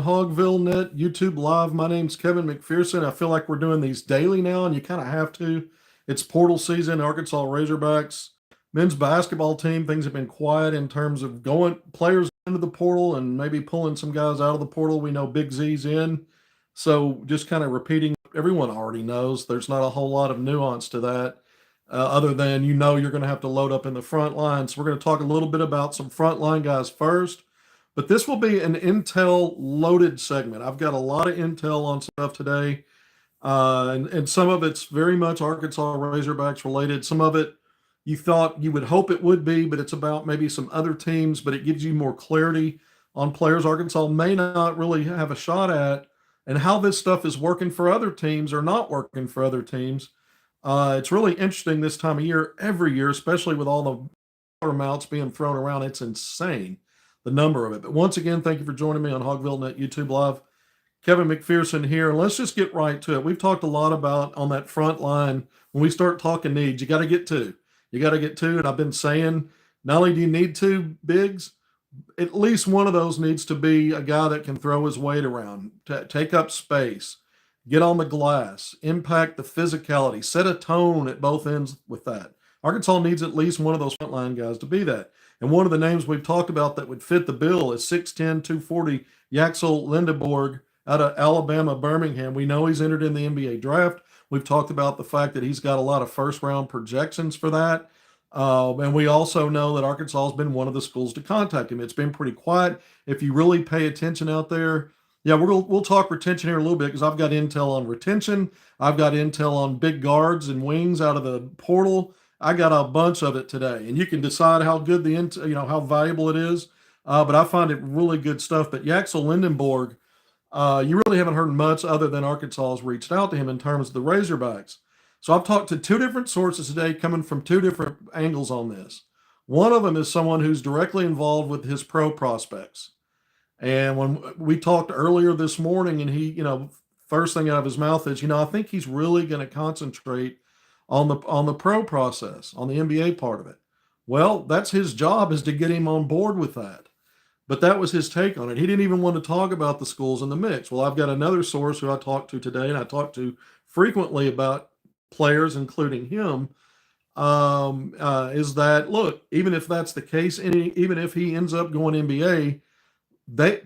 HogvilleNET YouTube Live. My name's Kevin McPherson. I feel like we're doing these daily now, and you kind of have to. It's portal season. Arkansas Razorbacks men's basketball team. Things have been quiet in terms of going players into the portal and maybe pulling some guys out of the portal. We know Big Z's in, so just kind of repeating what everyone already knows. There's not a whole lot of nuance to that, other than you're going to have to load up in the front line. So we're going to talk a little bit about some frontline guys first. But this will be an Intel loaded segment. I've got a lot of Intel on stuff today, and some of it's very much Arkansas Razorbacks related. Some of it you thought you would hope it would be, but it's about maybe some other teams, but it gives you more clarity on players Arkansas may not really have a shot at and how this stuff is working for other teams or not working for other teams. It's really interesting this time of year, every year, especially with all the amounts being thrown around. It's insane, the number of it. But once again, thank you for joining me on HogvilleNET YouTube Live. Kevin McPherson here, and let's just get right to it. We've talked a lot about on that front line. When we start talking needs, you got to get two. You got to get two, and I've been saying, not only do you need two bigs, at least one of those needs to be a guy that can throw his weight around, take up space, get on the glass, impact the physicality, set a tone at both ends with that. Arkansas needs at least one of those frontline guys to be that. And one of the names we've talked about that would fit the bill is 6'10", 240 Yaxel Lindborg out of Alabama, Birmingham. We know he's entered in the NBA draft. We've talked about the fact that he's got a lot of first-round projections for that. And we also know that Arkansas has been one of the schools to contact him. It's been pretty quiet. If you really pay attention out there, yeah, we'll talk retention here a little bit because I've got intel on retention. I've got intel on big guards and wings out of the portal. I got a bunch of it today, and you can decide how good how valuable it is. But I find it really good stuff. But Yaxel Lindborg, you really haven't heard much other than Arkansas has reached out to him in terms of the Razorbacks. So I've talked to two different sources today coming from two different angles on this. One of them is someone who's directly involved with his pro prospects. And when we talked earlier this morning, and he, first thing out of his mouth is, I think he's really going to concentrate on the pro process, on the NBA part of it. Well, that's his job, is to get him on board with that. But that was his take on it. He didn't even want to talk about the schools in the mix. Well, I've got another source who I talked to today, and I talk to frequently about players, including him, is that, look, even if that's the case, even if he ends up going NBA, the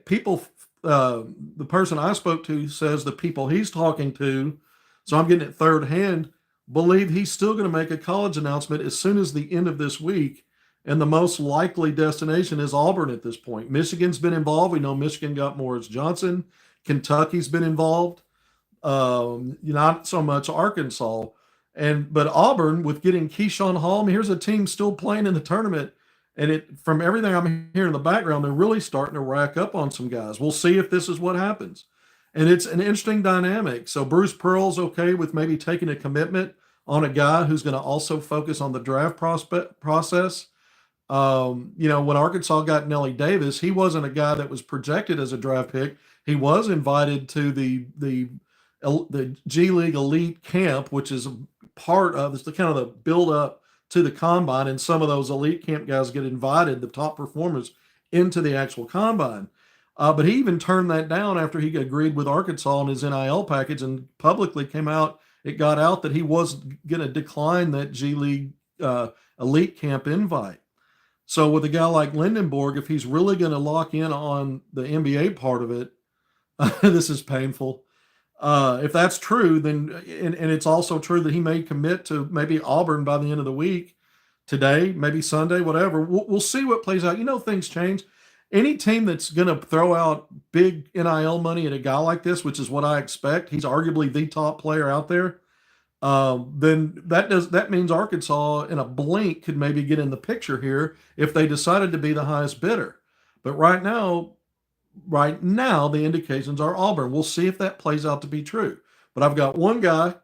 person I spoke to says the people he's talking to, so I'm getting it third hand, believe he's still going to make a college announcement as soon as the end of this week. And the most likely destination is Auburn at this point. Michigan's been involved. We know Michigan got Morris Johnson. Kentucky's been involved. Not so much Arkansas. But Auburn, with getting Keyshawn Hall, here's a team still playing in the tournament. And from everything I'm hearing in the background, they're really starting to rack up on some guys. We'll see if this is what happens. And it's an interesting dynamic. So Bruce Pearl's okay with maybe taking a commitment on a guy who's going to also focus on the draft process. When Arkansas got Nelly Davis, he wasn't a guy that was projected as a draft pick. He was invited to the G League Elite Camp, which is a part of it's the kind of the build up to the combine, and some of those elite camp guys get invited, the top performers, into the actual combine. But he even turned that down after he agreed with Arkansas on his NIL package, and publicly it got out that he was going to decline that G League Elite Camp invite. So with a guy like Lindborg, if he's really going to lock in on the NBA part of it, this is painful. If that's true, then and it's also true that he may commit to maybe Auburn by the end of the week, today, maybe Sunday, whatever. We'll see what plays out. Things change. Any team that's going to throw out big NIL money at a guy like this, which is what I expect, he's arguably the top player out there. Then that means Arkansas in a blink could maybe get in the picture here if they decided to be the highest bidder. But right now, the indications are Auburn. We'll see if that plays out to be true. But I've got one guy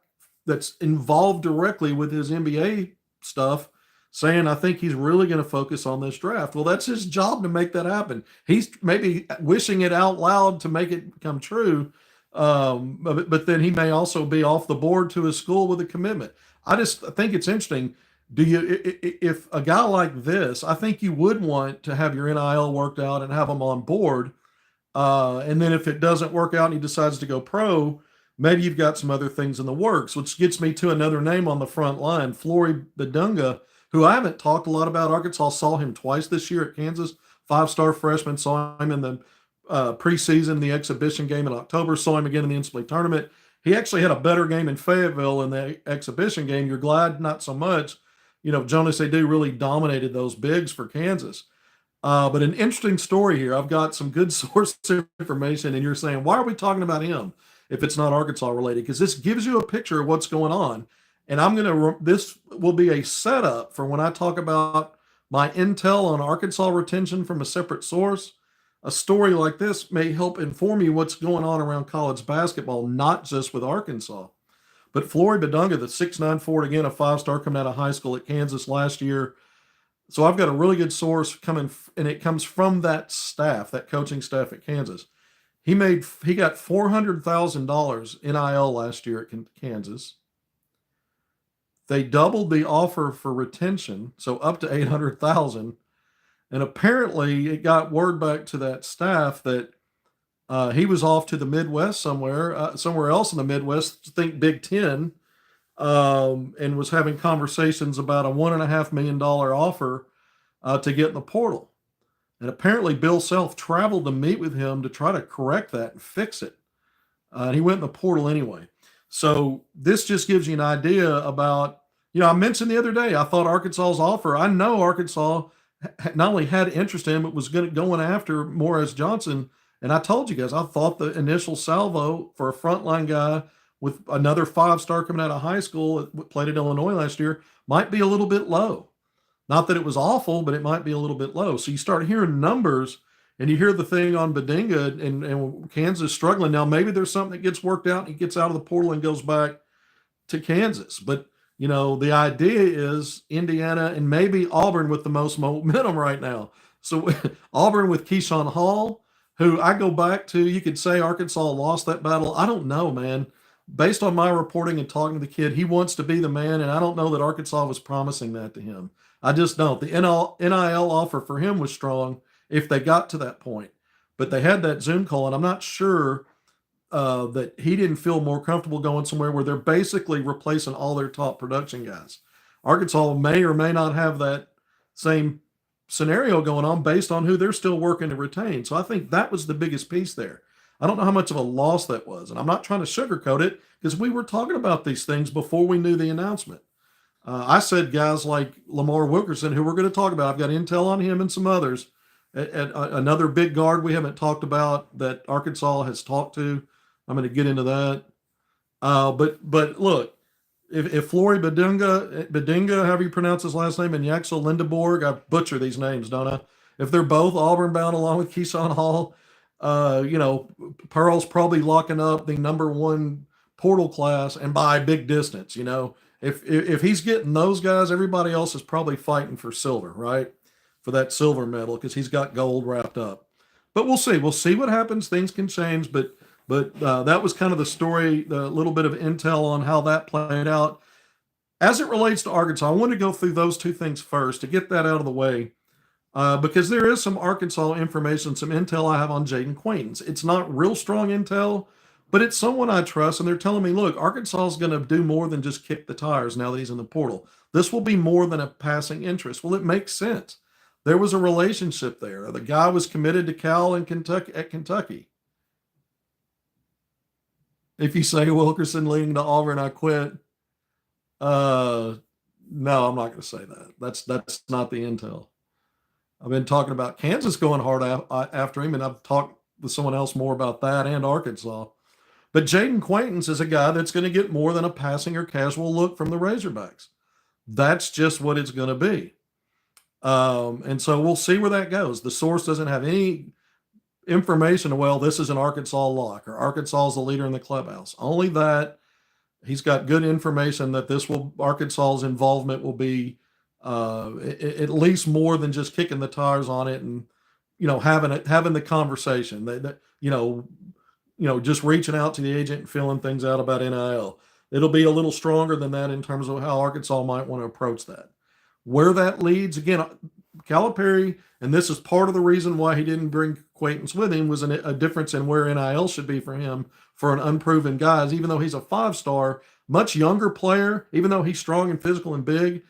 that's involved directly with his NBA stuff saying, I think he's really going to focus on this draft. Well, that's his job to make that happen. He's maybe wishing it out loud to make it come true. But then he may also be off the board to his school with a commitment. I think it's interesting. If a guy like this, I think you would want to have your NIL worked out and have him on board. And then if it doesn't work out and he decides to go pro, maybe you've got some other things in the works, which gets me to another name on the front line, Flory Badunga, who I haven't talked a lot about. Arkansas saw him twice this year at Kansas. 5-star freshman, saw him in the preseason, the exhibition game in October, saw him again in the NCAA tournament. He actually had a better game in Fayetteville in the exhibition game. You're glad not so much. Jonas Adu really dominated those bigs for Kansas. But an interesting story here. I've got some good source information, and you're saying, why are we talking about him if it's not Arkansas related? Because this gives you a picture of what's going on. And this will be a setup for when I talk about my intel on Arkansas retention from a separate source. A story like this may help inform you what's going on around college basketball, not just with Arkansas. But Flory Badunga, the 6'9" forward, again, a 5-star coming out of high school at Kansas last year. So I've got a really good source coming, and it comes from that staff, that coaching staff at Kansas. He got $400,000 NIL last year at Kansas. They doubled the offer for retention, so up to $800,000. And apparently, it got word back to that staff that he was off to the Midwest somewhere else in the Midwest, think Big Ten, and was having conversations about a $1.5 million offer to get in the portal. And apparently Bill Self traveled to meet with him to try to correct that and fix it. And he went in the portal anyway. So this just gives you an idea about, I mentioned the other day, I thought Arkansas's offer, I know Arkansas not only had interest in, but was going after Morris Johnson. And I told you guys, I thought the initial salvo for a frontline guy with another 5-star coming out of high school, played at Illinois last year, might be a little bit low. Not that it was awful, but it might be a little bit low. So you start hearing numbers, and you hear the thing on Badunga and Kansas struggling. Now, maybe there's something that gets worked out, and he gets out of the portal and goes back to Kansas. But, the idea is Indiana and maybe Auburn with the most momentum right now. So Auburn with Keyshawn Hall, who I go back to, you could say Arkansas lost that battle. I don't know, man. Based on my reporting and talking to the kid, he wants to be the man, and I don't know that Arkansas was promising that to him. I just don't. The NIL offer for him was strong if they got to that point. But they had that Zoom call, and I'm not sure that he didn't feel more comfortable going somewhere where they're basically replacing all their top production guys. Arkansas may or may not have that same scenario going on based on who they're still working to retain. So I think that was the biggest piece there. I don't know how much of a loss that was, and I'm not trying to sugarcoat it because we were talking about these things before we knew the announcement. I said guys like Lamar Wilkerson, who we're going to talk about. I've got intel on him and some others. Another big guard we haven't talked about that Arkansas has talked to. I'm going to get into that. But look, if Flory Badunga, however you pronounce his last name, and Yaxel Lindborg, I butcher these names, don't I? If they're both Auburn bound along with Keyshawn Hall, Pearl's probably locking up the number one portal class, and by a big distance. If he's getting those guys, everybody else is probably fighting for silver, right? For that silver medal, because he's got gold wrapped up. But we'll see. We'll see what happens. Things can change, but that was kind of the story, the little bit of intel on how that played out. As it relates to Arkansas, I want to go through those two things first to get that out of the way, because there is some Arkansas information, some intel I have on Jaden Quaintance. It's not real strong intel, but it's someone I trust, and they're telling me, look, Arkansas is going to do more than just kick the tires now that he's in the portal. This will be more than a passing interest. Well, it makes sense. There was a relationship there. The guy was committed to Cal and Kentucky. If you say Wilkerson leading to Auburn, I quit. No, I'm not going to say that. That's not the intel. I've been talking about Kansas going hard after him, and I've talked with someone else more about that and Arkansas. But Jaden Quaintance is a guy that's going to get more than a passing or casual look from the Razorbacks. That's just what it's going to be. And so we'll see where that goes. The source doesn't have any information, well, this is an Arkansas lock, or Arkansas is the leader in the clubhouse. Only that he's got good information that Arkansas's involvement will be at least more than just kicking the tires on it and, having the conversation that just reaching out to the agent and filling things out about NIL. It'll be a little stronger than that in terms of how Arkansas might want to approach that. Where that leads, again, Calipari, and this is part of the reason why he didn't bring Quaintance with him was a difference in where NIL should be for him for an unproven guy. Even though he's a 5-star, much younger player, even though he's strong and physical and big,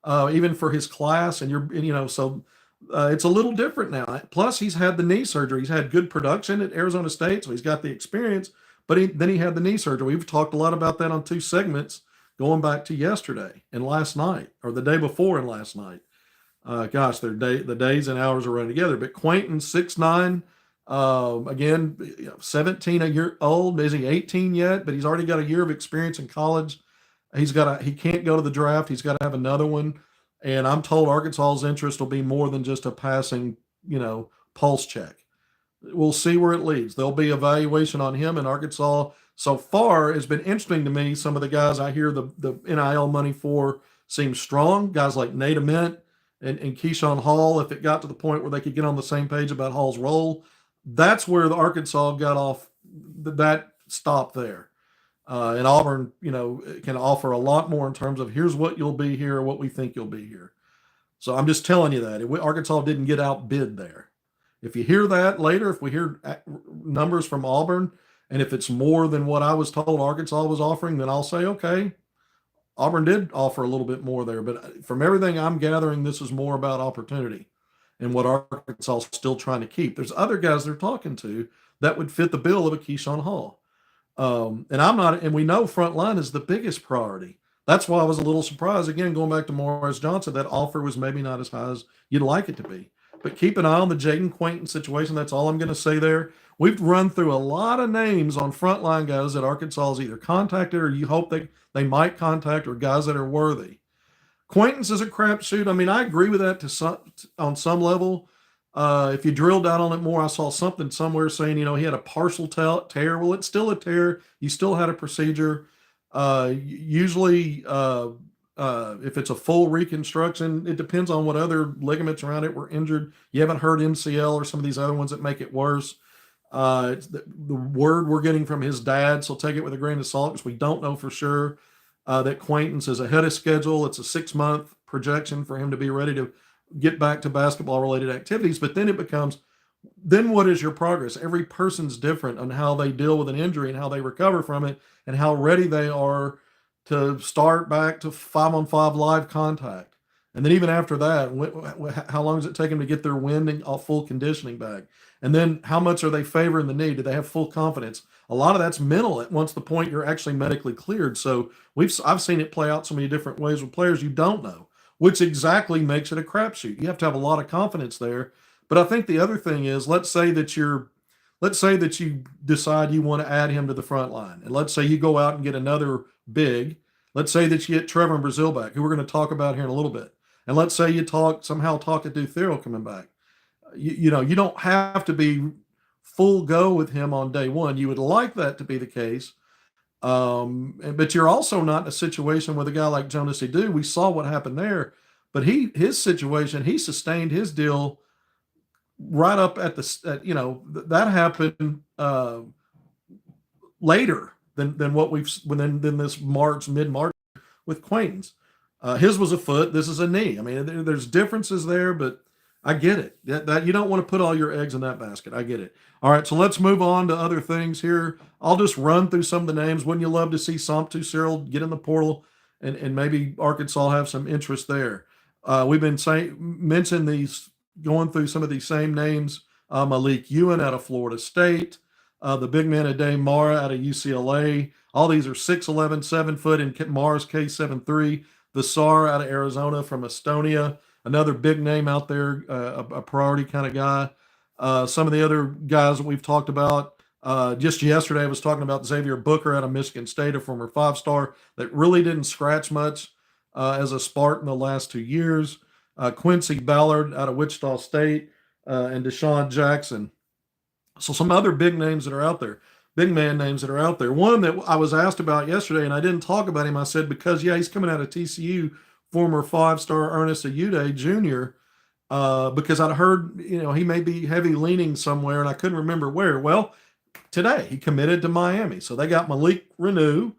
even for his class, so it's a little different now. Plus, he's had the knee surgery. He's had good production at Arizona State, so he's got the experience. But then he had the knee surgery. We've talked a lot about that on 2 segments going back to yesterday and last night, or the day before and last night. The days and hours are running together. But Quaintance, 6'9", again, 17 a year old. Is he 18 yet? But he's already got a year of experience in college. He can't go to the draft. He's got to have another one. And I'm told Arkansas's interest will be more than just a passing, pulse check. We'll see where it leads. There'll be evaluation on him, and Arkansas so far has been interesting to me. Some of the guys I hear the NIL money for seem strong. Guys like Nate Ament and Keyshawn Hall, if it got to the point where they could get on the same page about Hall's role, that's where the Arkansas got off. That stopped there. And Auburn, can offer a lot more in terms of here's what you'll be here, or what we think you'll be here. So I'm just telling you that Arkansas didn't get outbid there. If you hear that later, if we hear numbers from Auburn, and if it's more than what I was told Arkansas was offering, then I'll say, okay, Auburn did offer a little bit more there. But from everything I'm gathering, this is more about opportunity and what Arkansas is still trying to keep. There's other guys they're talking to that would fit the bill of a Keyshawn Hall. And we know Frontline is the biggest priority. That's why I was a little surprised, again, going back to Morris Johnson, that offer was maybe not as high as you'd like it to be. But keep an eye on the Jaden Quaintance situation. That's all I'm going to say there. We've run through a lot of names on Frontline guys that Arkansas has either contacted or you hope they might contact, or guys that are worthy. Quaintance is a crapshoot. I mean, I agree with that on some level. If you drill down on it more, I saw something somewhere saying, he had a partial tear. Well, it's still a tear. You still had a procedure. Usually, if it's a full reconstruction, it depends on what other ligaments around it were injured. You haven't heard MCL or some of these other ones that make it worse. It's the word we're getting from his dad, so take it with a grain of salt because we don't know for sure that Quaintance is ahead of schedule. It's a 6-month projection for him to be ready to get back to basketball-related activities. But then it becomes, then what is your progress? Every person's different on how they deal with an injury and how they recover from it and how ready they are to start back to 5-on-5 live contact. And then even after that, how long does it take them to get their wind and full conditioning back? And then how much are they favoring the knee? Do they have full confidence? A lot of that's mental at once the point you're actually medically cleared. So I've seen it play out so many different ways with players you don't know, which exactly makes it a crapshoot. You have to have a lot of confidence there. But I think the other thing is, let's say that you decide you want to add him to the front line. And let's say you go out and get another big. Let's say that you get Trevor and Brazil back, who we're going to talk about here in a little bit. And let's say you somehow talk to Duthero coming back. You don't have to be full go with him on day one. You would like that to be the case. But you're also not in a situation with a guy like Jonas Edu. We saw what happened there. But his situation, he sustained his deal right up at that happened later than what than this mid-March with Quaintance. His was a foot. This is a knee. I mean, there's differences there, but I get it. That you don't want to put all your eggs in that basket. I get it. All right, so let's move on to other things here. I'll just run through some of the names. Wouldn't you love to see Somptu Cyril get in the portal and maybe Arkansas have some interest there? We've been mentioning these, going through some of these same names. Malik Ewan out of Florida State, the big man Ade Mara out of UCLA. All these are 6'11", 7 foot, and Mara's K7'3". Vasar out of Arizona from Estonia, another big name out there, a priority kind of guy. Some of the other guys that we've talked about, just yesterday I was talking about Xavier Booker out of Michigan State, a former 5-star that really didn't scratch much as a Spartan the last 2 years. Quincy Ballard out of Wichita State, and Deshaun Jackson. So some other big names that are out there. Big man names that are out there. One that I was asked about yesterday, and I didn't talk about him. I said, because, he's coming out of TCU, former 5-star Ernest Ayude Jr., because I'd heard, he may be heavy leaning somewhere, and I couldn't remember where. Well, today he committed to Miami. So they got Malik Renew.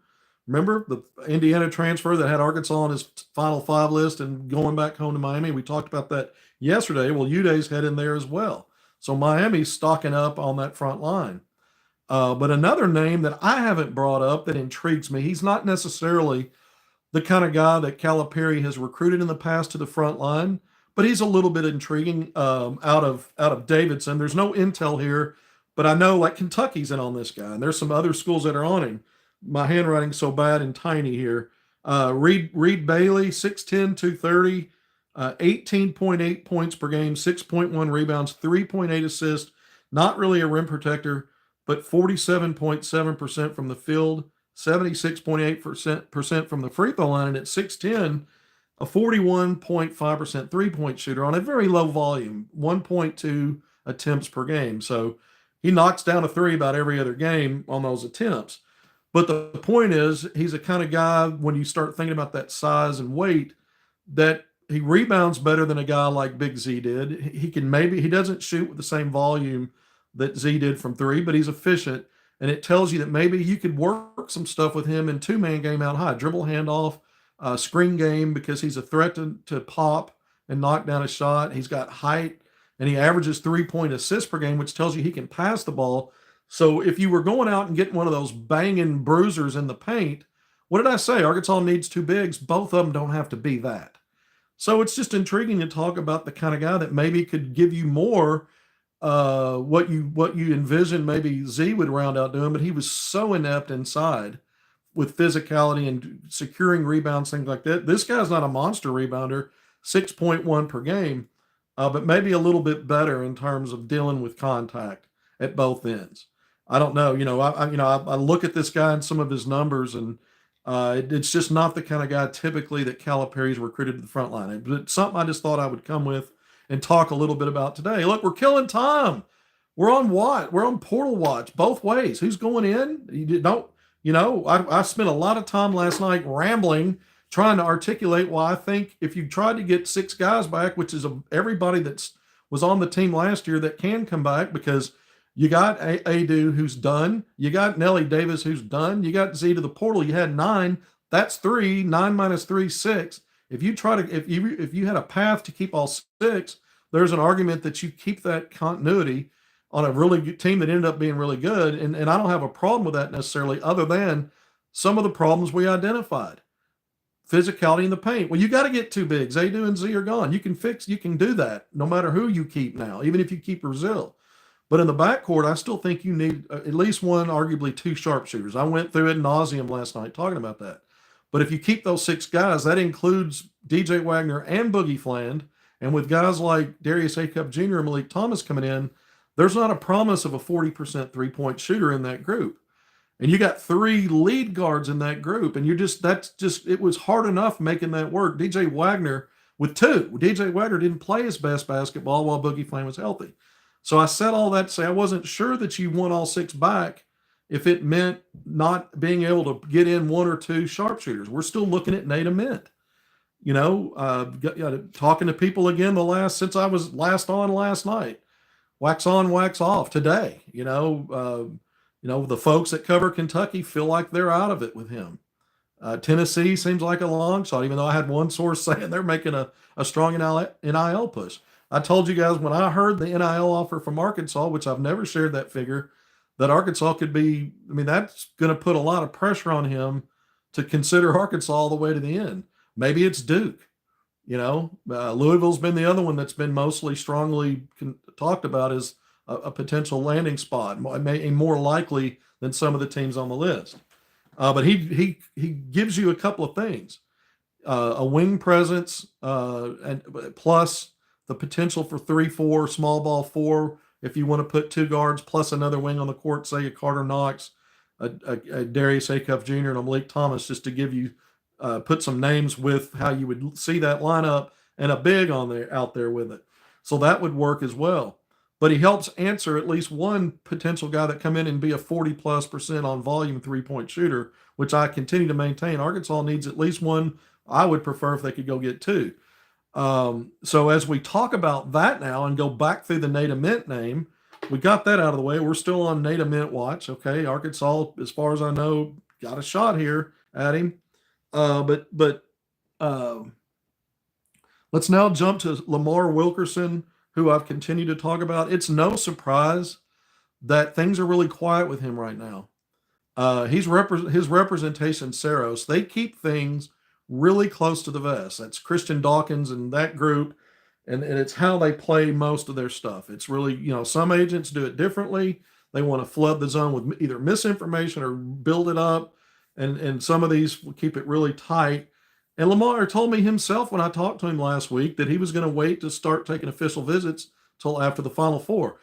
Remember the Indiana transfer that had Arkansas on his Final 5 list and going back home to Miami? We talked about that yesterday. Well, Ude's heading there as well. So Miami's stocking up on that front line. But another name that I haven't brought up that intrigues me, he's not necessarily the kind of guy that Calipari has recruited in the past to the front line, but he's a little bit intriguing out of Davidson. There's no intel here, but I know like Kentucky's in on this guy, and there's some other schools that are on him. My handwriting's so bad and tiny here. Reed Bailey, 6'10", 230, 18.8 points per game, 6.1 rebounds, 3.8 assists. Not really a rim protector, but 47.7% from the field, 76.8% from the free throw line, and at 6'10", a 41.5% three-point shooter on a very low volume, 1.2 attempts per game. So he knocks down a three about every other game on those attempts. But the point is, he's a kind of guy, when you start thinking about that size and weight, that he rebounds better than a guy like Big Z did. He doesn't shoot with the same volume that Z did from three, but he's efficient. And it tells you that maybe you could work some stuff with him in two-man game out high, dribble handoff, screen game, because he's a threat to pop and knock down a shot. He's got height, and he averages 3-point assists per game, which tells you he can pass the ball. So if you were going out and getting one of those banging bruisers in the paint, what did I say? Arkansas needs two bigs. Both of them don't have to be that. So it's just intriguing to talk about the kind of guy that maybe could give you more what you envision maybe Z would round out doing, but he was so inept inside with physicality and securing rebounds, things like that. This guy's not a monster rebounder, 6.1 per game, but maybe a little bit better in terms of dealing with contact at both ends. I don't know. I look at this guy and some of his numbers, and it's just not the kind of guy typically that Calipari's recruited to the front line. But it's something I just thought I would come with and talk a little bit about today. Look, we're killing time. We're on what? We're on portal watch both ways. Who's going in? I spent a lot of time last night rambling, trying to articulate why I think if you tried to get 6 guys back, which is everybody that was on the team last year that can come back, because you got Adu who's done, you got Nelly Davis who's done, you got Z to the portal. You had 9. That's 3. 9 minus 3, 6. If you had a path to keep all 6, there's an argument that you keep that continuity on a really good team that ended up being really good. And I don't have a problem with that necessarily, other than some of the problems we identified. Physicality in the paint. Well, you got to get 2 bigs. Adu and Z are gone. You can do that no matter who you keep now, even if you keep Brazil. But in the backcourt, I still think you need at least 1, arguably 2 sharpshooters. I went through it ad nauseum last night talking about that. But if you keep those 6 guys, that includes DJ Wagner and Boogie Fland. And with guys like Darius Acup Jr. and Malik Thomas coming in, there's not a promise of a 40% three-point shooter in that group. And you got 3 lead guards in that group. And it was hard enough making that work. DJ Wagner with 2. DJ Wagner didn't play his best basketball while Boogie Fland was healthy. So I said all that to say I wasn't sure that you want all 6 back if it meant not being able to get in 1 or 2 sharpshooters. We're still looking at Nate Ament. Talking to people again since I was last on last night. Wax on, wax off today. The folks that cover Kentucky feel like they're out of it with him. Tennessee seems like a long shot, even though I had one source saying they're making a strong NIL push. I told you guys when I heard the NIL offer from Arkansas, which I've never shared that figure, that Arkansas could be, that's going to put a lot of pressure on him to consider Arkansas all the way to the end. Maybe it's Duke. Louisville's been the other one that's been mostly strongly talked about as a potential landing spot, more likely than some of the teams on the list. But he gives you a couple of things: a wing presence, and plus the potential for 3-4 small ball 4. If you want to put 2 guards plus another wing on the court, say a Carter Knox, a Darius Acuff Jr., and a Malik Thomas, just to give you put some names with how you would see that lineup, and a big out there with it. So that would work as well. But he helps answer at least one potential guy that come in and be a 40+% on volume 3-point shooter, which I continue to maintain. Arkansas needs at least 1. I would prefer if they could go get 2. So as we talk about that now and go back through the Nate Ament name, we got that out of the way. We're still on Nate Ament watch. Okay. Arkansas, as far as I know, got a shot here at him. But let's now jump to Lamar Wilkerson, who I've continued to talk about, it's no surprise that things are really quiet with him right now. His representation, Saros, they keep things really close to the vest. That's Christian Dawkins and that group, and it's how they play most of their stuff. It's really, some agents do it differently. They want to flood the zone with either misinformation or build it up, and some of these will keep it really tight. And Lamar told me himself when I talked to him last week that he was going to wait to start taking official visits till after the Final Four.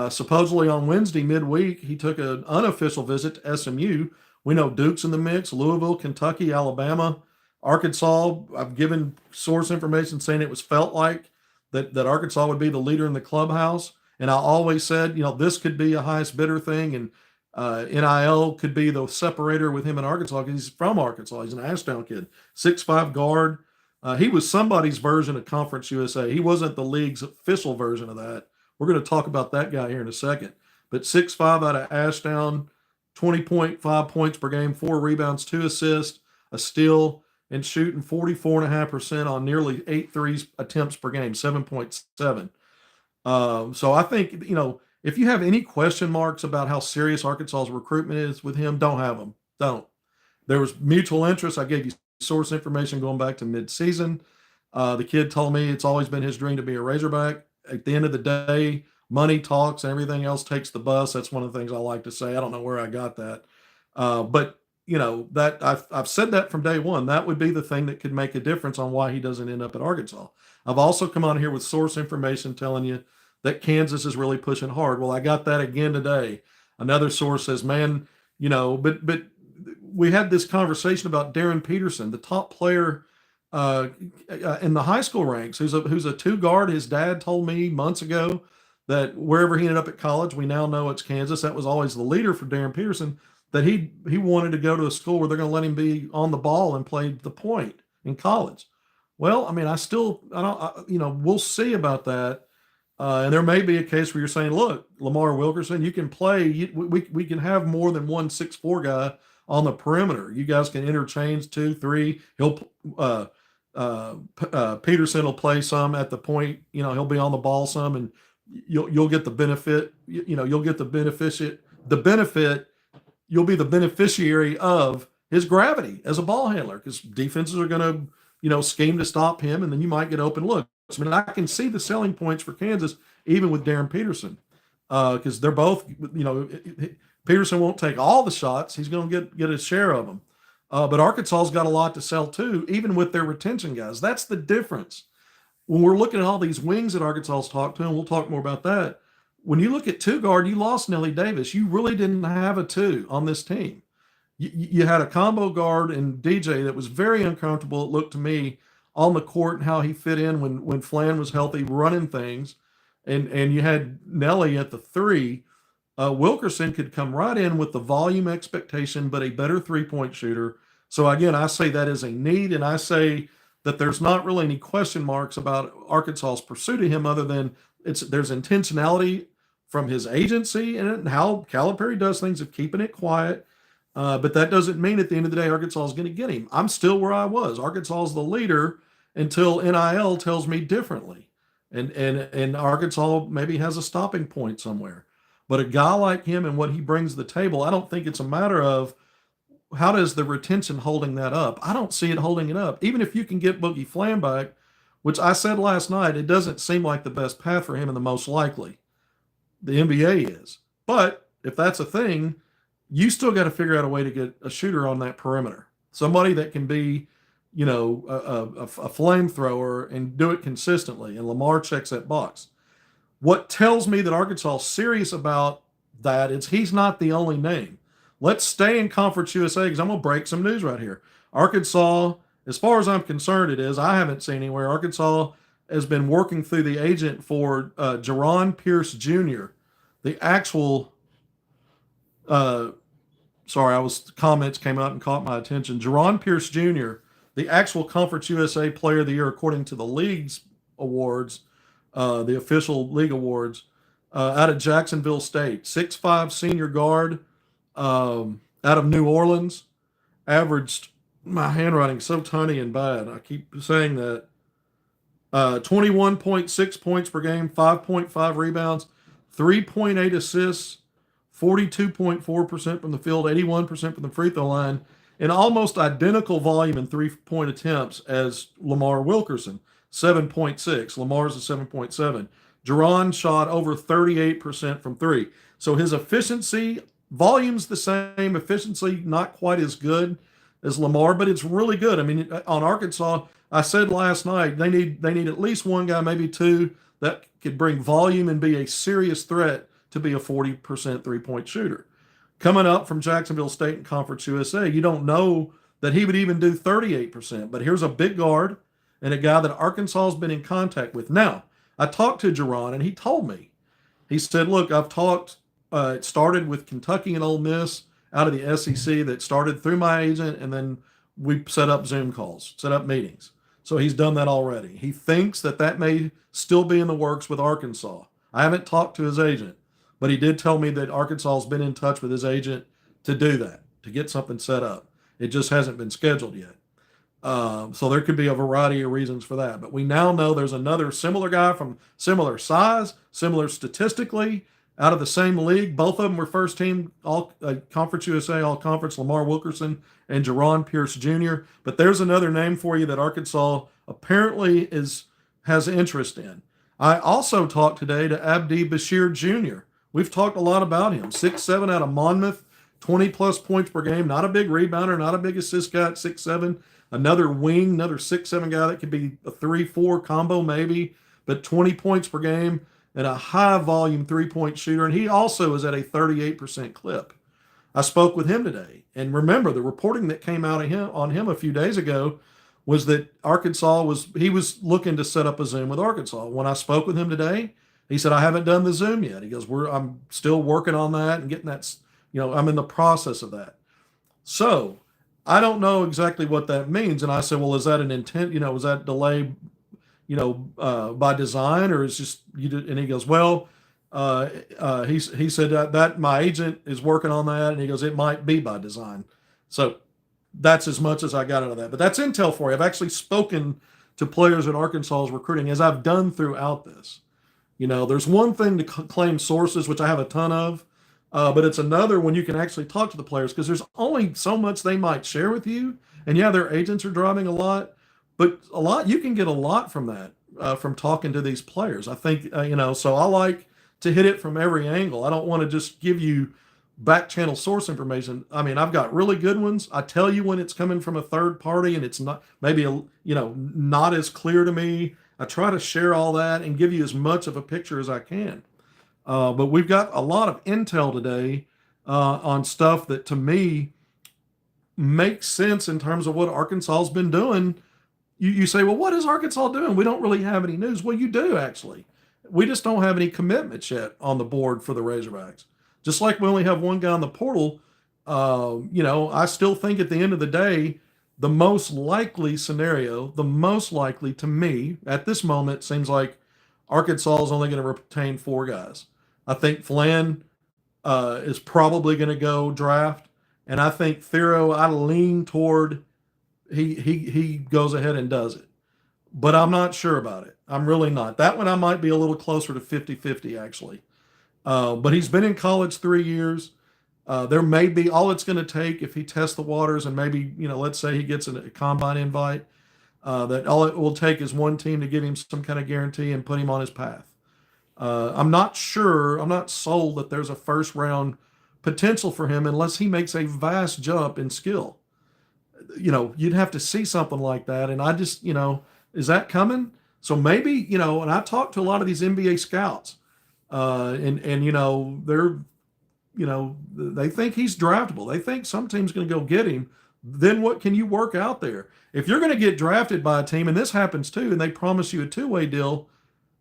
Supposedly on Wednesday midweek, he took an unofficial visit to SMU. We know Duke's in the mix, Louisville, Kentucky, Alabama, Arkansas. I've given source information saying it was felt like that Arkansas would be the leader in the clubhouse. And I always said, this could be a highest bidder thing, and NIL could be the separator with him in Arkansas because he's from Arkansas. He's an Ashdown kid, 6'5" guard. He was somebody's version of Conference USA. He wasn't the league's official version of that. We're going to talk about that guy here in a second. But 6'5" out of Ashdown, 20.5 points per game, 4 rebounds, 2 assists, a steal, and shooting 44.5% on nearly 8 threes attempts per game, 7.7. So I think, if you have any question marks about how serious Arkansas's recruitment is with him, don't have them. Don't. There was mutual interest. I gave you source information going back to mid-season. The kid told me it's always been his dream to be a Razorback. At the end of the day, money talks and everything else takes the bus. That's one of the things I like to say. I don't know where I got that. But that I've said that from day one. That would be the thing that could make a difference on why he doesn't end up at Arkansas. I've also come on here with source information telling you that Kansas is really pushing hard. Well, I got that again today. Another source says, man, but we had this conversation about Darren Peterson, the top player in the high school ranks, who's a 2 guard. His dad told me months ago that wherever he ended up at college, we now know it's Kansas. That was always the leader for Darren Peterson, that he wanted to go to a school where they're going to let him be on the ball and play the point in college. Well, I mean, we'll see about that. And there may be a case where you're saying, look, Lamar Wilkerson, you can play. We can have more than one 6'4" guy on the perimeter. You guys can interchange 2, 3. Peterson will play some at the point. He'll be on the ball some, and you'll get the benefit. You'll get the benefit. You'll be the beneficiary of his gravity as a ball handler, because defenses are going to scheme to stop him, and then you might get open looks. I mean, I can see the selling points for Kansas, even with Darren Peterson, because they're both, Peterson won't take all the shots. He's going to get his share of them. But Arkansas's got a lot to sell too, even with their retention guys. That's the difference. When we're looking at all these wings that Arkansas's talked to, and we'll talk more about that. When you look at 2 guard, you lost Nelly Davis. You really didn't have a 2 on this team. You had a combo guard and DJ that was very uncomfortable, it looked to me, on the court and how he fit in when Flan was healthy, running things. And you had Nelly at the 3. Wilkerson could come right in with the volume expectation, but a better 3-point shooter. So again, I say that is a need, and I say that there's not really any question marks about Arkansas's pursuit of him, other than there's intentionality from his agency and how Calipari does things of keeping it quiet. But that doesn't mean at the end of the day Arkansas is going to get him. I'm still where I was. Arkansas is the leader until NIL tells me differently, and Arkansas maybe has a stopping point somewhere. But a guy like him and what he brings to the table, I don't think it's a matter of how does the retention holding that up. I don't see it holding it up. Even if you can get Boogie Flan back, which I said last night, it doesn't seem like the best path for him and the most likely. The NBA is. But if that's a thing, you still got to figure out a way to get a shooter on that perimeter. Somebody that can be, a flamethrower and do it consistently. And Lamar checks that box. What tells me that Arkansas is serious about that is he's not the only name. Let's stay in Conference USA, because I'm going to break some news right here. Arkansas, as far as I'm concerned, I haven't seen anywhere. Arkansas has been working through the agent for Jaron Pierce Jr., the actual comments came out and caught my attention. Jaron Pierce Jr., the actual Conference USA Player of the Year, according to the league's awards, the official league awards, out of Jacksonville State, 6'5" senior guard, out of New Orleans, averaged, my handwriting's so tiny and bad, I keep saying that, 21.6 points per game, 5.5 rebounds, 3.8 assists, 42.4% from the field, 81% from the free throw line, and almost identical volume in 3-point attempts as Lamar Wilkerson, 7.6. Lamar's a 7.7. Jaron shot over 38% from three. So his efficiency, volume's the same, efficiency not quite as good as Lamar, but it's really good. I mean, on Arkansas, I said last night they need at least one guy, maybe two, that could bring volume and be a serious threat to be a 40% three-point shooter. Coming up from Jacksonville State and Conference USA, you don't know that he would even do 38%. But here's a big guard and a guy that Arkansas has been in contact with. Now, I talked to Jaron, and he told me, he said, look, I've talked, it started with Kentucky and Ole Miss out of the SEC that started through my agent, and then we set up Zoom calls, set up meetings. So he's done that already. He thinks that may still be in the works with Arkansas. I haven't talked to his agent, but he did tell me that Arkansas has been in touch with his agent to do that, to get something set up. It just hasn't been scheduled yet. So there could be a variety of reasons for that. But we now know there's another similar guy from similar size, similar statistically, out of the same league. Both of them were first team all Conference USA, all conference, Lamar Wilkerson and Jaron Pierce Jr. But there's another name for you that Arkansas apparently has interest in. I also talked today to Abdi Bashir Jr. We've talked a lot about him. 6'7" out of Monmouth, 20-plus points per game. Not a big rebounder, not a big assist guy at 6'7". Another wing, another 6'7" guy that could be a 3-4 combo maybe, but 20 points per game and a high-volume three-point shooter. And he also is at a 38% clip. I spoke with him today. And remember, the reporting that came out on him a few days ago was that Arkansas was looking to set up a Zoom with Arkansas. When I spoke with him today, he said, I haven't done the Zoom yet. He goes, I'm still working on that and getting that, I'm in the process of that. So I don't know exactly what that means. And I said, well, is that an intent, is that delay, by design, or is just, and he goes, well, he said that my agent is working on that. And he goes, it might be by design. So that's as much as I got out of that, but that's intel for you. I've actually spoken to players at Arkansas's recruiting, as I've done throughout this. There's one thing to claim sources, which I have a ton of, but it's another when you can actually talk to the players, because there's only so much they might share with you. And yeah, their agents are driving a lot, but you can get a lot from that, from talking to these players. I think, so I like to hit it from every angle. I don't want to just give you back channel source information. I mean, I've got really good ones. I tell you when it's coming from a third party and it's not maybe not as clear to me. I try to share all that and give you as much of a picture as I can. But we've got a lot of intel today on stuff that to me makes sense in terms of what Arkansas has been doing. You say, well, what is Arkansas doing? We don't really have any news. Well, you do actually. We just don't have any commitments yet on the board for the Razorbacks. Just like we only have one guy in the portal, I still think at the end of the day, the most likely scenario, the most likely to me at this moment seems like Arkansas is only going to retain 4 guys. I think Flynn is probably going to go draft, and I think Thero, I lean toward he goes ahead and does it. But I'm not sure about it. I'm really not. That one I might be a little closer to 50-50 actually. But he's been in college 3 years. There may be all it's going to take if he tests the waters and maybe, let's say he gets a combine invite, that all it will take is one team to give him some kind of guarantee and put him on his path. I'm not sold that there's a first round potential for him unless he makes a vast jump in skill. You'd have to see something like that. And I just, is that coming? So maybe, and I talked to a lot of these NBA scouts, and they're, they think he's draftable. They think some team's going to go get him. Then what can you work out there? If you're going to get drafted by a team, and this happens too, and they promise you a 2-way deal,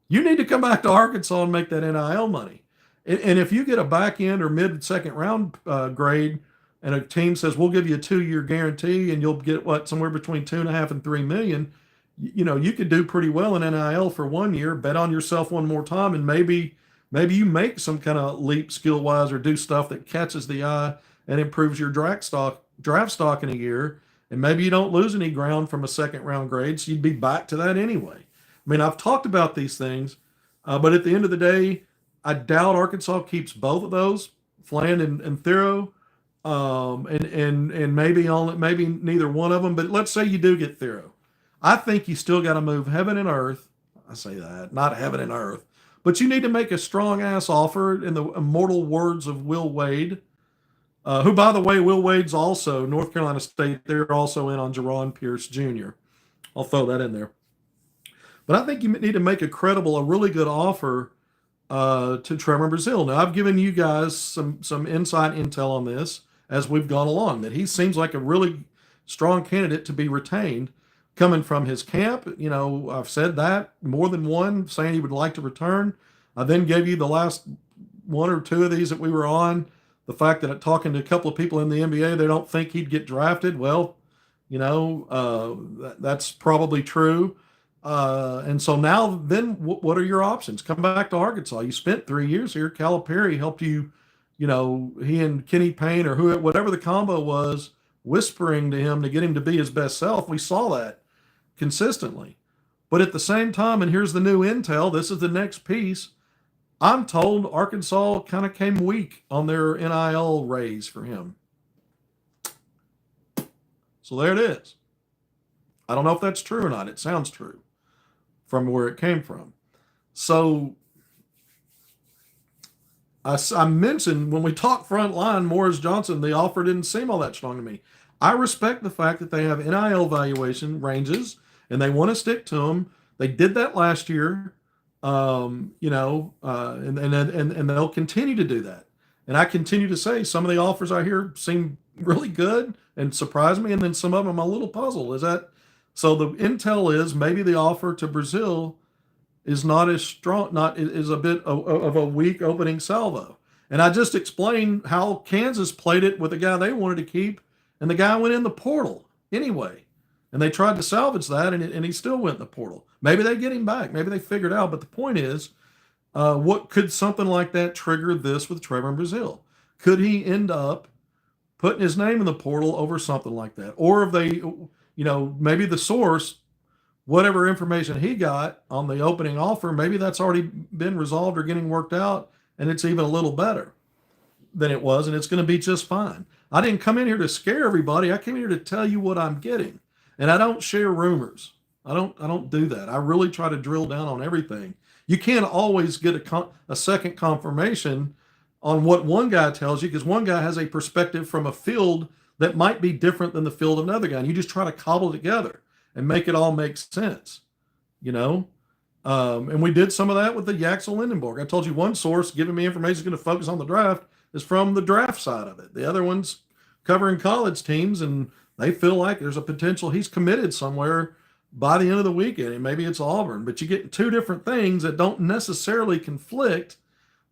you need to come back to Arkansas and make that NIL money. And if you get a back end or mid-second round grade, and a team says, we'll give you a 2-year guarantee and you'll get somewhere between 2.5 and 3 million, you could do pretty well in NIL for 1 year, bet on yourself one more time, and maybe you make some kind of leap skill-wise or do stuff that catches the eye and improves your draft stock in a year, and maybe you don't lose any ground from a second-round grade, so you'd be back to that anyway. I mean, I've talked about these things, but at the end of the day, I doubt Arkansas keeps both of those, Fland and Thero, and maybe neither one of them. But let's say you do get Thero, I think you still got to move heaven and earth. I say that, not heaven and earth, but you need to make a strong ass offer in the immortal words of Will Wade, who, by the way, Will Wade's also North Carolina State. They're also in on Jerron Pierce Jr. I'll throw that in there. But I think you need to make a really good offer to Trevor Brazile. Now, I've given you guys some inside intel on this as we've gone along, that he seems like a really strong candidate to be retained coming from his camp. You know, I've said that more than one, saying he would like to return. I then gave you the last one or two of these that we were on, the fact that talking to a couple of people in the NBA, they don't think he'd get drafted. Well, you know, that's probably true. And so now, then, what are your options? Come back to Arkansas. You spent 3 years here. Calipari helped you. You know, he and Kenny Payne or whatever the combo was, whispering to him to get him to be his best self. We saw that consistently. But at the same time, and here's the new intel. This is the next piece. I'm told Arkansas kind of came weak on their NIL raise for him. So there it is. I don't know if that's true or not. It sounds true from where it came from. So I mentioned when we talked Frontline, Morris Johnson, the offer didn't seem all that strong to me. I respect the fact that they have NIL valuation ranges and they want to stick to them. They did that last year, and they'll continue to do that. And I continue to say some of the offers I hear seem really good and surprise me, and then some of them I'm a little puzzled. Is that so? The intel is maybe the offer to Brazile is not as strong, is a bit of a weak opening salvo. And I just explained how Kansas played it with the guy they wanted to keep, and the guy went in the portal anyway. And they tried to salvage that, and he still went in the portal. Maybe they get him back. Maybe they figured out. But the point is, what could something like that trigger this with Trevor Brazile? Could he end up putting his name in the portal over something like that? Or if they, maybe the source, whatever information he got on the opening offer, maybe that's already been resolved or getting worked out, and it's even a little better than it was, and it's going to be just fine. I didn't come in here to scare everybody. I came here to tell you what I'm getting, and I don't share rumors. I don't do that. I really try to drill down on everything. You can't always get a second confirmation on what one guy tells you, because one guy has a perspective from a field that might be different than the field of another guy, and you just try to cobble it together and make it all make sense, and we did some of that with the Yaxel Lindborg. I told you one source giving me information is going to focus on the draft is from the draft side of it. The other one's covering college teams, and they feel like there's a potential he's committed somewhere by the end of the weekend, and maybe it's Auburn. But you get two different things that don't necessarily conflict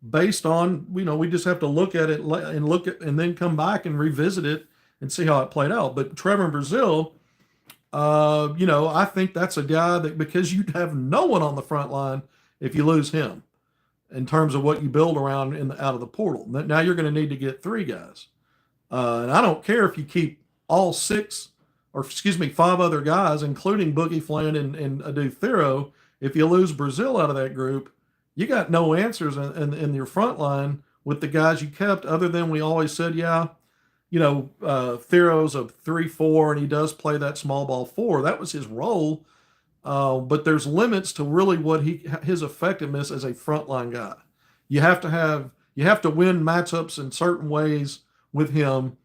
based on, we just have to look at it and then come back and revisit it and see how it played out. But Trevor Brazile, I think that's a guy that, because you'd have no one on the front line if you lose him in terms of what you build around out of the portal. Now you're going to need to get three guys. And I don't care if you keep all five other guys, including Boogie Fland and Adu Thero. If you lose Brazile out of that group, you got no answers in your front line with the guys you kept, other than we always said, Thero's a 3-4, and he does play that small ball 4. That was his role. But there's limits to really what his effectiveness as a frontline guy. You have to win matchups in certain ways with him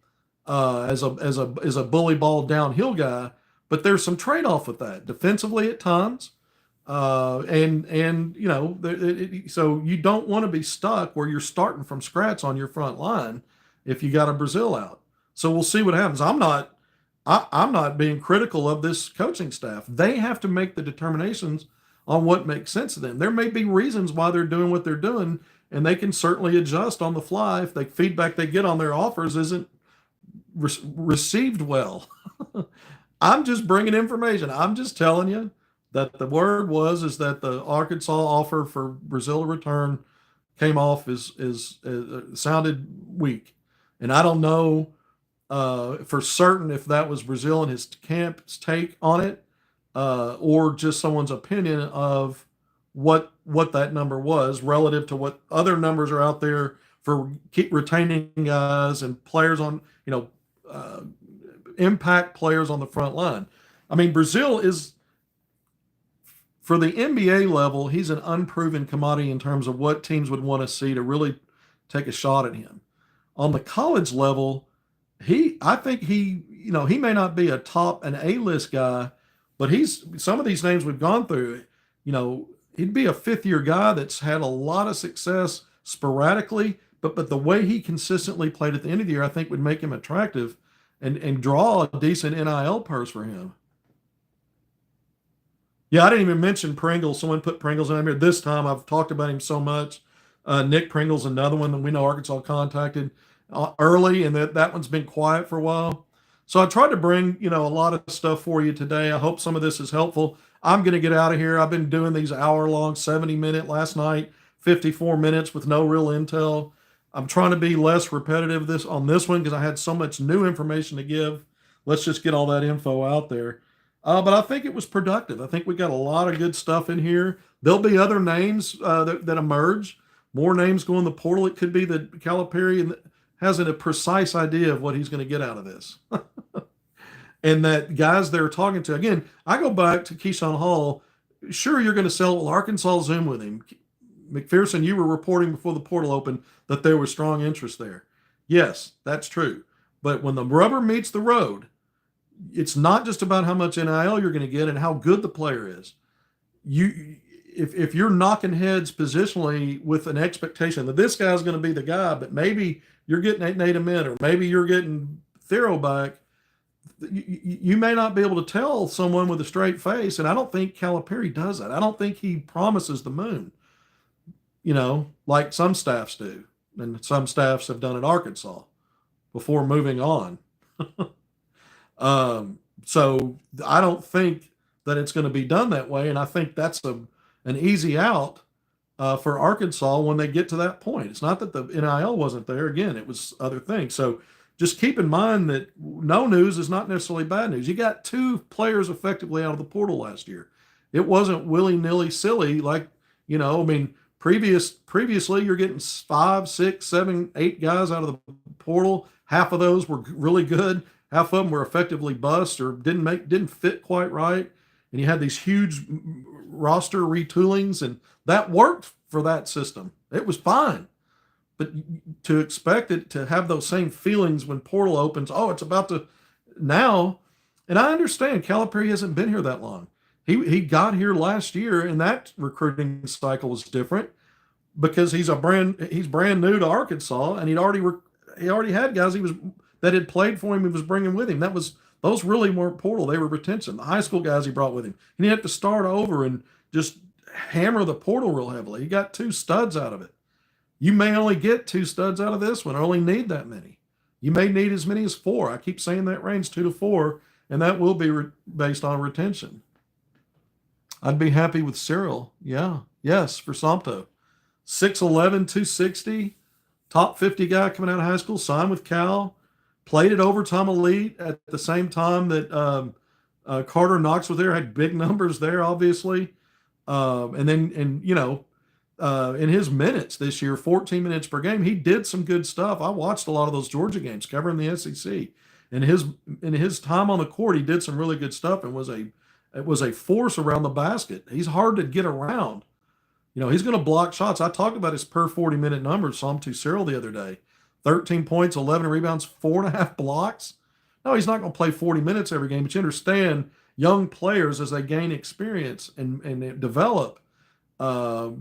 as a bully ball downhill guy. But there's some trade off with that defensively at times, so you don't want to be stuck where you're starting from scratch on your front line if you got a Brazile out. So we'll see what happens. I'm not being critical of this coaching staff. They have to make the determinations on what makes sense to them. There may be reasons why they're doing what they're doing, and they can certainly adjust on the fly if the feedback they get on their offers isn't received well. I'm just bringing information. I'm just telling you that the word is that the Arkansas offer for Brazile to return came off is sounded weak. And I don't know for certain if that was Brazile and his camp's take on it. or just someone's opinion of what that number was relative to what other numbers are out there for keep retaining guys and players on, uh, impact players on the front line. I mean, Brazil is, for the NBA level, he's an unproven commodity in terms of what teams would want to see to really take a shot at him. On the college level, I think he may not be a top and A-list guy, but he's some of these names we've gone through, he'd be a fifth-year guy that's had a lot of success sporadically, but the way he consistently played at the end of the year, I think would make him attractive and draw a decent NIL purse for him. Yeah, I didn't even mention Pringles. Someone put Pringles in here. This time I've talked about him so much. Nick Pringle's another one that we know Arkansas contacted early, and that one's been quiet for a while. So I tried to bring, a lot of stuff for you today. I hope some of this is helpful. I'm going to get out of here. I've been doing these hour-long, 70-minute last night, 54 minutes with no real intel. I'm trying to be less repetitive on this one because I had so much new information to give. Let's just get all that info out there. But I think it was productive. I think we got a lot of good stuff in here. There'll be other names that emerge. More names go in the portal. It could be that Calipari has a precise idea of what he's going to get out of this. And that guys they're talking to, again, I go back to Keyshawn Hall. Sure, you're going to sell. Well, Arkansas Zoom with him. McPherson, you were reporting before the portal opened that there was strong interest there. Yes, that's true. But when the rubber meets the road, it's not just about how much NIL you're going to get and how good the player is. If you're knocking heads positionally with an expectation that this guy's going to be the guy, but maybe you're getting Nate Ament or maybe you're getting Thero back, you may not be able to tell someone with a straight face. And I don't think Calipari does that. I don't think he promises the moon, like some staffs do. And some staffs have done at Arkansas before moving on. So I don't think that it's going to be done that way. And I think that's an easy out for Arkansas when they get to that point. It's not that the NIL wasn't there. Again, it was other things. So just keep in mind that no news is not necessarily bad news. You got 2 players effectively out of the portal last year. It wasn't willy-nilly silly like, previously you're getting 5, 6, 7, 8 guys out of the portal. Half of those were really good. Half of them were effectively bust or didn't fit quite right. And you had these huge roster retoolings, and that worked for that system. It was fine. But to expect it to have those same feelings when portal opens, it's about to now. And I understand Calipari hasn't been here that long. He got here last year, and that recruiting cycle was different because he's brand new to Arkansas, and he already had guys that had played for him. He was bringing with him. Those really weren't portal; they were retention. The high school guys he brought with him. He didn't have to start over and just hammer the portal real heavily. He got 2 studs out of it. You may only get 2 studs out of this one, or only need that many. You may need as many as 4. I keep saying that range 2 to 4, and that will be based on retention. I'd be happy with Cyril. Yeah. Yes, for Somto. 6'11", 260, top 50 guy coming out of high school, signed with Cal, played at Overtime Elite at the same time that Carter Knox was there, had big numbers there, obviously. In his minutes this year, 14 minutes per game, he did some good stuff. I watched a lot of those Georgia games covering the SEC. In his time on the court, he did some really good stuff and was a force around the basket. He's hard to get around. He's going to block shots. I talked about his per 40-minute numbers, saw him to Cyril the other day. 13 points, 11 rebounds, 4.5 blocks. No, he's not going to play 40 minutes every game, but you understand young players as they gain experience and develop, guys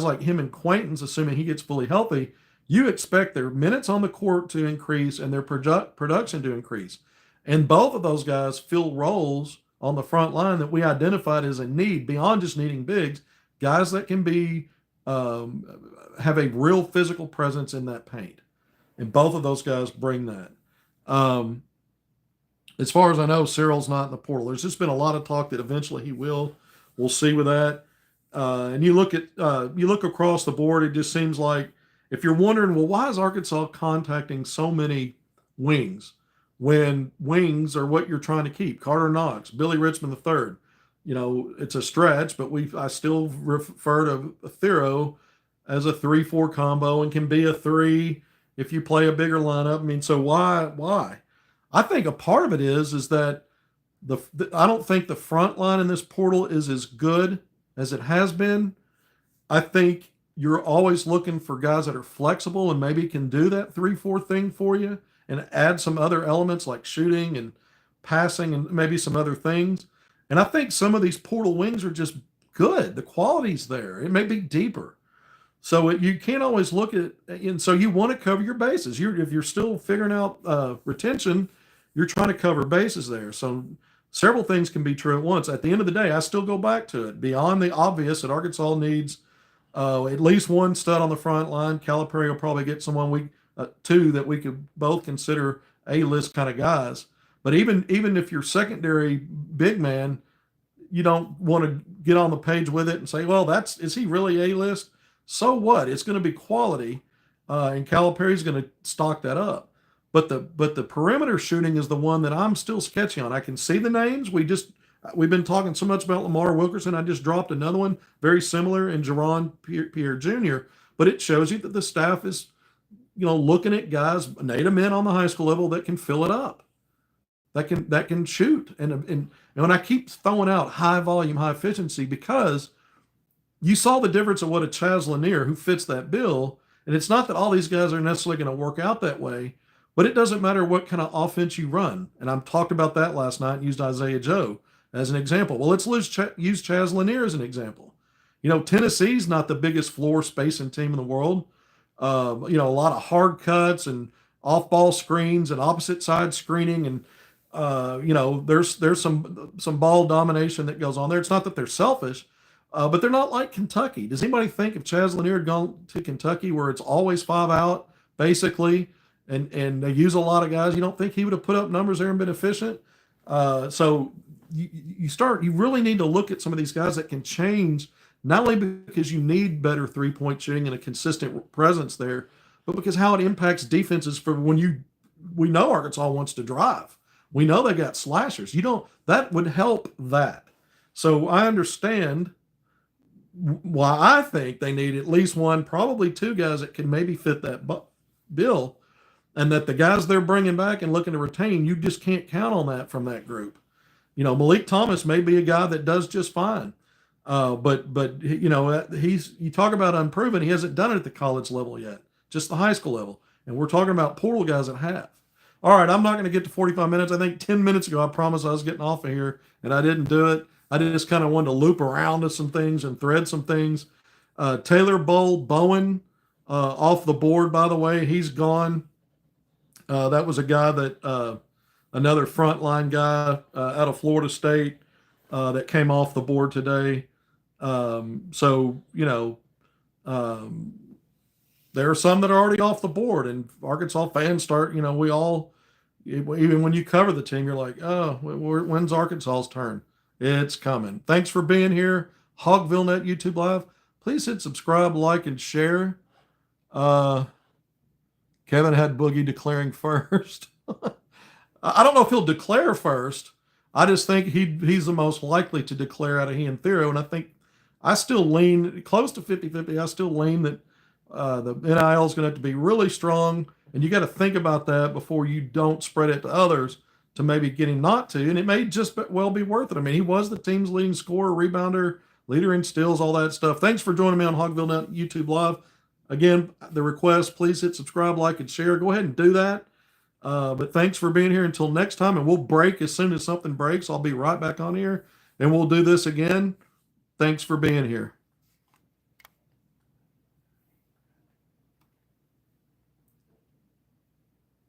like him and Quaintance, assuming he gets fully healthy, you expect their minutes on the court to increase and their production to increase. And both of those guys fill roles on the front line that we identified as a need beyond just needing bigs, guys that can be have a real physical presence in that paint. And both of those guys bring that. As far as I know, Cyril's not in the portal. There's just been a lot of talk that eventually he will. We'll see with that. And you look across the board, it just seems like if you're wondering, well, why is Arkansas contacting so many wings? when wings are what you're trying to keep. Carter Knox, Billy Richmond III. It's a stretch, but I still refer to Thero as a 3-4 combo and can be a 3 if you play a bigger lineup. I mean, so why? I think a part of it is that I don't think the front line in this portal is as good as it has been. I think you're always looking for guys that are flexible and maybe can do that 3-4 thing for you and add some other elements like shooting and passing and maybe some other things. And I think some of these portal wings are just good. The quality's there. It may be deeper. So you can't always look at, and so you want to cover your bases. If you're still figuring out retention, you're trying to cover bases there. So several things can be true at once. At the end of the day, I still go back to it. Beyond the obvious that Arkansas needs at least one stud on the front line. Calipari will probably get someone two that we could both consider A-list kind of guys. But even if you're secondary big man, you don't want to get on the page with it and say, well, is he really A-list? So what? It's going to be quality, and Calipari's going to stock that up. But the perimeter shooting is the one that I'm still sketchy on. I can see the names. We've been talking so much about Lamar Wilkerson. I just dropped another one very similar in Jerron Pierre Jr. But it shows you that the staff is, looking at guys, native men on the high school level that can fill it up, that can shoot. And when I keep throwing out high volume, high efficiency, because you saw the difference of what a Chaz Lanier who fits that bill. And it's not that all these guys are necessarily going to work out that way, but it doesn't matter what kind of offense you run. And I talked about that last night and used Isaiah Joe as an example. Well, let's use Chaz Lanier as an example. Tennessee's not the biggest floor spacing team in the world. A lot of hard cuts and off-ball screens and opposite side screening, and there's some ball domination that goes on there. It's not that they're selfish, but they're not like Kentucky. Does anybody think if Chaz Lanier had gone to Kentucky, where it's always 5 out basically, and they use a lot of guys, you don't think he would have put up numbers there and been efficient? So you really need to look at some of these guys that can change, not only because you need better 3-point shooting and a consistent presence there, but because how it impacts defenses for when we know Arkansas wants to drive. We know they got slashers. That would help that. So I understand why I think they need at least one, probably two guys that can maybe fit that bill, and that the guys they're bringing back and looking to retain, you just can't count on that from that group. Malik Thomas may be a guy that does just fine. But you talk about unproven. He hasn't done it at the college level yet, just the high school level. And we're talking about portal guys that have. All right, I'm not going to get to 45 minutes. I think 10 minutes ago I promised I was getting off of here, and I didn't do it. I just kind of wanted to loop around to some things and thread some things. Taylor Bowen off the board, by the way. He's gone. That was a guy that another frontline guy out of Florida State that came off the board today. There are some that are already off the board, and Arkansas fans start, we all, even when you cover the team, you're like, oh, when's Arkansas's turn? It's coming. Thanks for being here. HogvilleNET YouTube Live. Please hit subscribe, like, and share. Kevin had Boogie declaring first. I don't know if he'll declare first. I just think he's the most likely to declare out of he and Thero, and I think I still lean close to 50-50. I still lean that the NIL is going to have to be really strong, and you got to think about that before you don't spread it to others to maybe get him not to, and it may just well be worth it. I mean, he was the team's leading scorer, rebounder, leader in steals, all that stuff. Thanks for joining me on HogvilleNET YouTube Live. Again, the request, please hit subscribe, like, and share. Go ahead and do that. But thanks for being here. Until next time, and we'll break as soon as something breaks. I'll be right back on here, and we'll do this again. Thanks for being here.